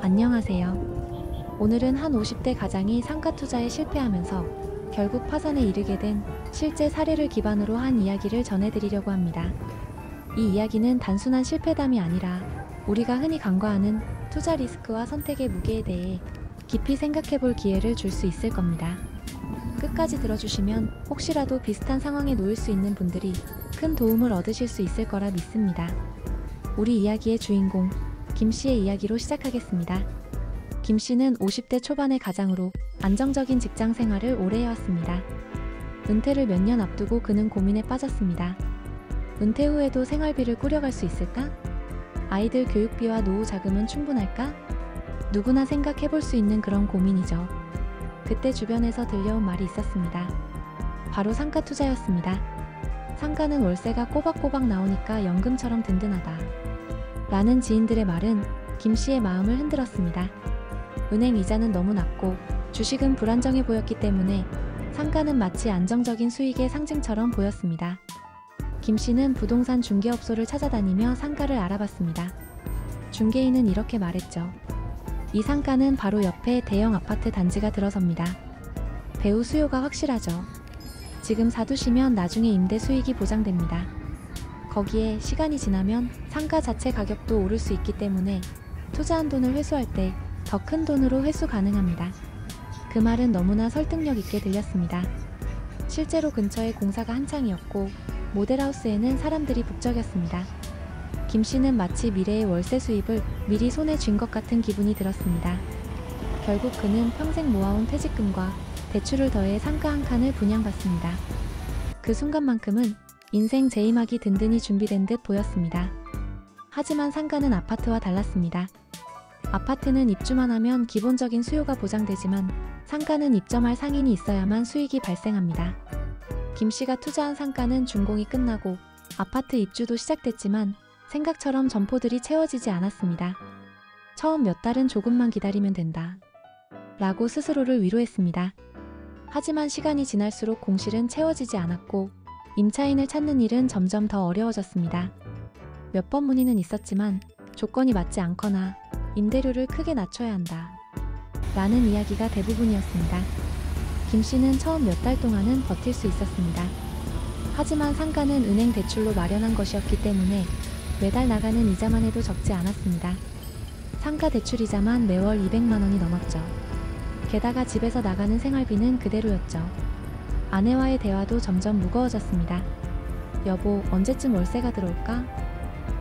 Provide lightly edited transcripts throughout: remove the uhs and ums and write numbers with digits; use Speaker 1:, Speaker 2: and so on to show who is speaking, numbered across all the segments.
Speaker 1: 안녕하세요. 오늘은 한 50대 가장이 상가 투자에 실패하면서 결국 파산에 이르게 된 실제 사례를 기반으로 한 이야기를 전해드리려고 합니다. 이 이야기는 단순한 실패담이 아니라 우리가 흔히 간과하는 투자 리스크와 선택의 무게에 대해 깊이 생각해볼 기회를 줄 수 있을 겁니다. 끝까지 들어주시면 혹시라도 비슷한 상황에 놓일 수 있는 분들이 큰 도움을 얻으실 수 있을 거라 믿습니다. 우리 이야기의 주인공 김 씨의 이야기로 시작하겠습니다. 김 씨는 50대 초반의 가장으로 안정적인 직장 생활을 오래 해왔습니다. 은퇴를 몇 년 앞두고 그는 고민에 빠졌습니다. 은퇴 후에도 생활비를 꾸려갈 수 있을까? 아이들 교육비와 노후 자금은 충분할까? 누구나 생각해볼 수 있는 그런 고민이죠. 그때 주변에서 들려온 말이 있었습니다. 바로 상가 투자였습니다. 상가는 월세가 꼬박꼬박 나오니까 연금처럼 든든하다. 라는 지인들의 말은 김 씨의 마음을 흔들었습니다. 은행 이자는 너무 낮고 주식은 불안정해 보였기 때문에 상가는 마치 안정적인 수익의 상징처럼 보였습니다. 김 씨는 부동산 중개업소를 찾아다니며 상가를 알아봤습니다. 중개인은 이렇게 말했죠. 이 상가는 바로 옆에 대형 아파트 단지가 들어섭니다. 배후 수요가 확실하죠. 지금 사두시면 나중에 임대 수익이 보장됩니다. 거기에 시간이 지나면 상가 자체 가격도 오를 수 있기 때문에 투자한 돈을 회수할 때 더 큰 돈으로 회수 가능합니다. 그 말은 너무나 설득력 있게 들렸습니다. 실제로 근처에 공사가 한창이었고 모델하우스에는 사람들이 북적였습니다. 김 씨는 마치 미래의 월세 수입을 미리 손에 쥔 것 같은 기분이 들었습니다. 결국 그는 평생 모아온 퇴직금과 대출을 더해 상가 한 칸을 분양받습니다. 그 순간만큼은 인생 재임하기 든든히 준비된 듯 보였습니다. 하지만 상가는 아파트와 달랐습니다. 아파트는 입주만 하면 기본적인 수요가 보장되지만 상가는 입점할 상인이 있어야만 수익이 발생합니다. 김 씨가 투자한 상가는 준공이 끝나고 아파트 입주도 시작됐지만 생각처럼 점포들이 채워지지 않았습니다. 처음 몇 달은 조금만 기다리면 된다. 라고 스스로를 위로했습니다. 하지만 시간이 지날수록 공실은 채워지지 않았고 임차인을 찾는 일은 점점 더 어려워졌습니다. 몇 번 문의는 있었지만 조건이 맞지 않거나 임대료를 크게 낮춰야 한다. 라는 이야기가 대부분이었습니다. 김 씨는 처음 몇 달 동안은 버틸 수 있었습니다. 하지만 상가는 은행 대출로 마련한 것이었기 때문에 매달 나가는 이자만 해도 적지 않았습니다. 상가 대출이자만 매월 200만 원이 넘었죠. 게다가 집에서 나가는 생활비는 그대로였죠. 아내와의 대화도 점점 무거워졌습니다. 여보, 언제쯤 월세가 들어올까?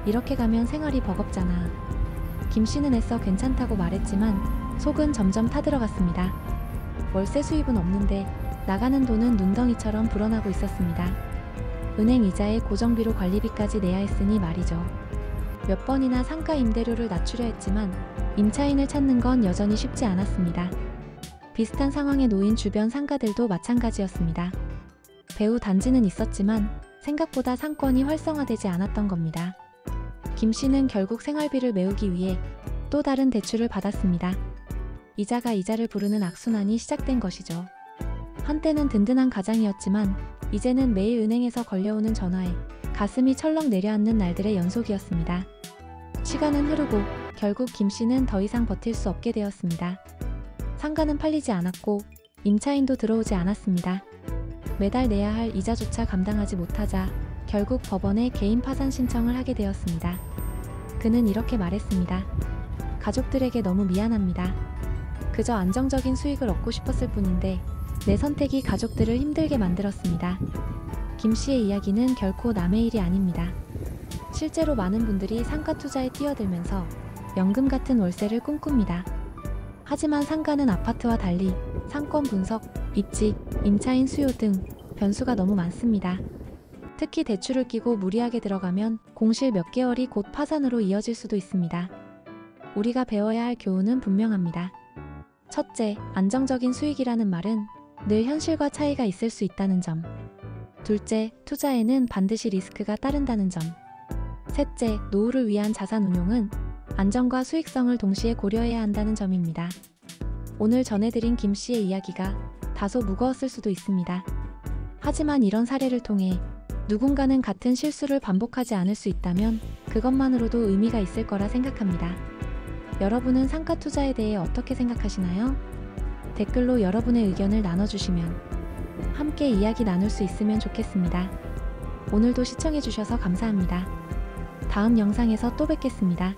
Speaker 1: 이렇게 가면 생활이 버겁잖아. 김 씨는 애써 괜찮다고 말했지만 속은 점점 타들어갔습니다. 월세 수입은 없는데 나가는 돈은 눈덩이처럼 불어나고 있었습니다. 은행 이자에 고정비로 관리비까지 내야 했으니 말이죠. 몇 번이나 상가 임대료를 낮추려 했지만 임차인을 찾는 건 여전히 쉽지 않았습니다. 비슷한 상황에 놓인 주변 상가들도 마찬가지였습니다. 배후 단지는 있었지만 생각보다 상권이 활성화되지 않았던 겁니다. 김 씨는 결국 생활비를 메우기 위해 또 다른 대출을 받았습니다. 이자가 이자를 부르는 악순환이 시작된 것이죠. 한때는 든든한 가장이었지만 이제는 매일 은행에서 걸려오는 전화에 가슴이 철렁 내려앉는 날들의 연속이었습니다. 시간은 흐르고 결국 김 씨는 더 이상 버틸 수 없게 되었습니다. 상가는 팔리지 않았고 임차인도 들어오지 않았습니다. 매달 내야 할 이자조차 감당하지 못하자 결국 법원에 개인 파산 신청을 하게 되었습니다. 그는 이렇게 말했습니다. 가족들에게 너무 미안합니다. 그저 안정적인 수익을 얻고 싶었을 뿐인데 내 선택이 가족들을 힘들게 만들었습니다. 김 씨의 이야기는 결코 남의 일이 아닙니다. 실제로 많은 분들이 상가 투자에 뛰어들면서 연금 같은 월세를 꿈꿉니다. 하지만 상가는 아파트와 달리 상권 분석, 입지, 임차인 수요 등 변수가 너무 많습니다. 특히 대출을 끼고 무리하게 들어가면 공실 몇 개월이 곧 파산으로 이어질 수도 있습니다. 우리가 배워야 할 교훈은 분명합니다. 첫째, 안정적인 수익이라는 말은 늘 현실과 차이가 있을 수 있다는 점. 둘째, 투자에는 반드시 리스크가 따른다는 점. 셋째, 노후를 위한 자산 운용은 안정과 수익성을 동시에 고려해야 한다는 점입니다. 오늘 전해드린 김 씨의 이야기가 다소 무거웠을 수도 있습니다. 하지만 이런 사례를 통해 누군가는 같은 실수를 반복하지 않을 수 있다면 그것만으로도 의미가 있을 거라 생각합니다. 여러분은 상가 투자에 대해 어떻게 생각하시나요? 댓글로 여러분의 의견을 나눠주시면 함께 이야기 나눌 수 있으면 좋겠습니다. 오늘도 시청해주셔서 감사합니다. 다음 영상에서 또 뵙겠습니다.